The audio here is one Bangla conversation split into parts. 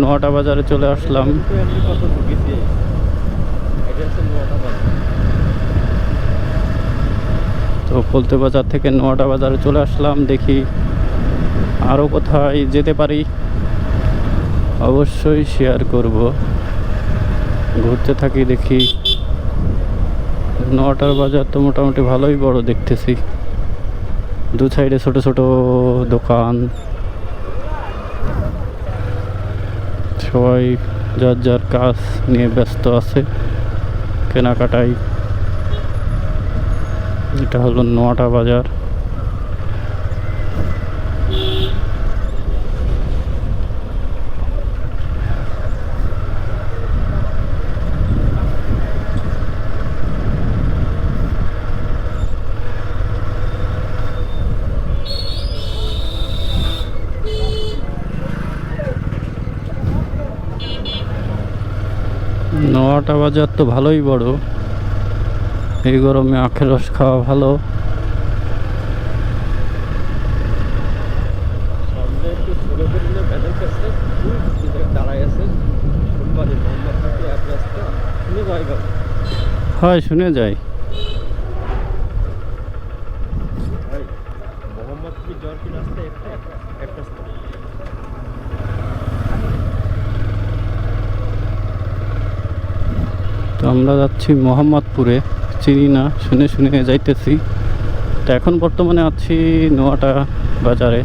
নোয়াটা বাজারে চলে আসলাম। তো ফলতে বাজার থেকে নোয়াটা বাজারে চলে আসলাম, দেখি আরও কোথায় যেতে পারি, অবশ্যই শেয়ার করব। ঘুরতে থাকি, দেখি। নোয়াটার বাজার তো মোটামুটি ভালোই বড় দেখতেছি, দু সাইডে ছোট ছোট দোকান, সবাই যার যার কাজ নিয়ে ব্যস্ত আছে কেনাকাটাই। এটা হলো নোয়াটা বাজার। নোয়াটা বাজার তো ভালোই বড়, এই গরমে আখের রস খাওয়া ভালো। হয় শুনে যাই। তো আমরা যাচ্ছি মোহাম্মদপুরে, চিনি না, শুনে শুনে যাইতেছি। তো এখন বর্তমানে আছি নোয়াটা বাজারে।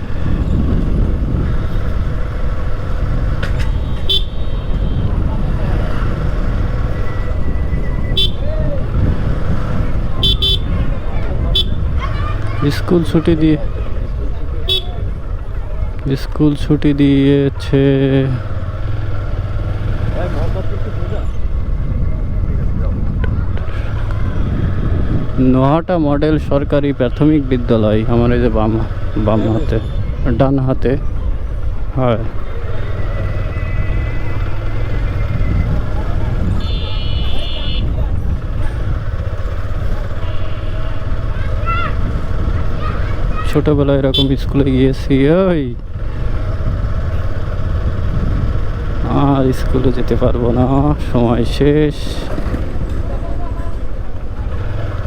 স্কুল ছুটি দিয়েছে। নোয়াটা মডেল সরকারি প্রাথমিক বিদ্যালয়। আমার এই যে বাম হাতে, ডান হাতে, হয়। ছোটবেলায় এরকম স্কুলে গিয়েছি, ওই আর স্কুলে যেতে পারবো না, সময় শেষ।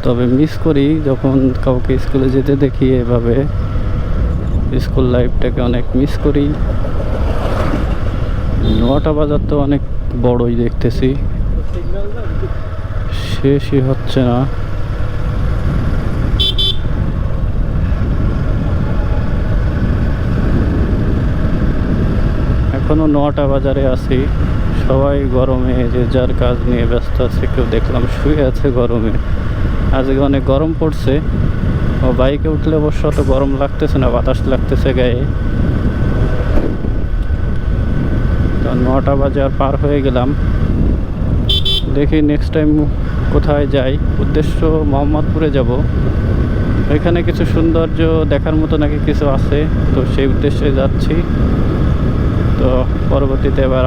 তবে মিস করি যখন কাউকে স্কুলে যেতে দেখি এভাবে, স্কুল লাইফটাকে অনেক মিস করি। নোয়াটা বাজার তো অনেক বড়ই দেখতেছি, শেষই হচ্ছে না। এখনো নোয়াটা বাজারে আছি, সবাই গরমে যে যার কাজ নিয়ে ব্যস্ত আছে। কেউ দেখলাম শুয়ে আছে গরমে, আজকে অনেক গরম পড়ছে। ও বাইকে উঠলে অবশ্য অত গরম লাগতেছে না, বাতাস লাগতেছে গায়ে। তো 9টা বাজার পার হয়ে গেলাম, দেখি নেক্সট টাইম কোথায় যাই। উদ্দেশ্য মোহাম্মদপুরে যাব, ওইখানে কিছু সৌন্দর্য দেখার মতো নাকি কিছু আছে, তো সেই উদ্দেশ্যে যাচ্ছি। তো পরবর্তীতে এবার